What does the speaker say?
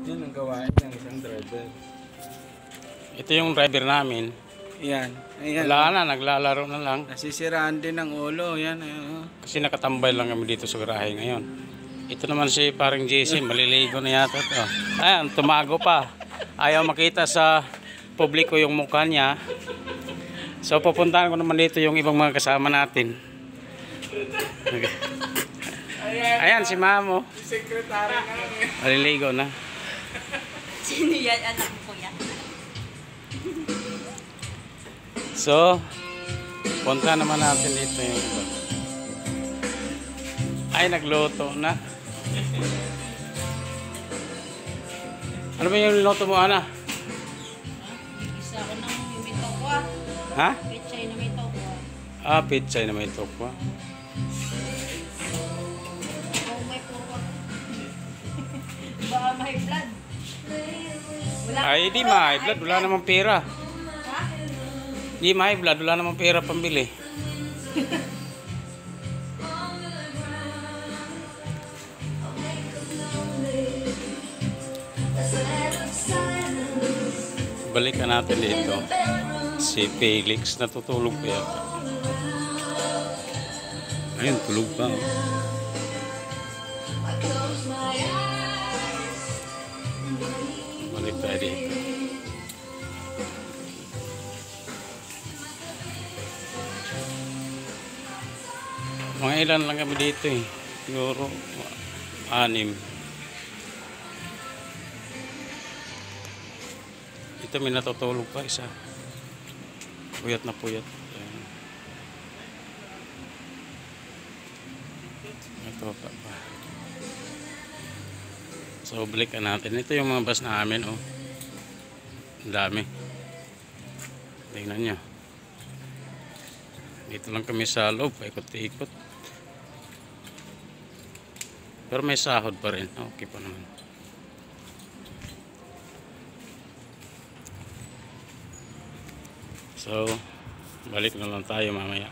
Yan ang gawain ng isang driver. Ito yung driver namin. Yan. Ayan. Wala na, naglalaro na lang. Nasisiraan din ang ulo. Yan. Ayan. Kasi nakatambay lang kami dito sa garahe ngayon. Ito naman si parang JC, maliligo na yata ito. Ayan, tumago pa. Ayaw makita sa publiko yung mukha niya. So pupuntahan ko naman dito yung ibang mga kasama natin. Okay. Ayan si Mamo. Sekretary namin. Maliligo na. Sino yan? Anak ko yan. So, punta naman natin dito yung iba. Ay, nagluto na. Ano ba yung niluto mo, Ana? Isa ko ng may tokwa. Ha? Pechay na may tokwa. Ah, pizza na may tokwa. Oh, may tokwa. Baka may blood. Wala Ay, di ma, blood, wala namang pera. Ha? Di ma, blood, wala namang pera pambili. Balikan natin dito. Si Felix natutulog pa yata. Ayun, tulog pa. Balik tayo dito. Mga ilan lang kami dito eh. Siguro 6. Ito may natutulog pa isa. Puyat na puyat. Ayan. Ito pa. So balikan natin. Ito yung mga bus namin oh. Ang dami. Tingnan nyo. Dito lang kami sa loob. Paikot-ikot. Pero may sahod pa rin. Okay pa naman. So, balik na lang tayo mamaya.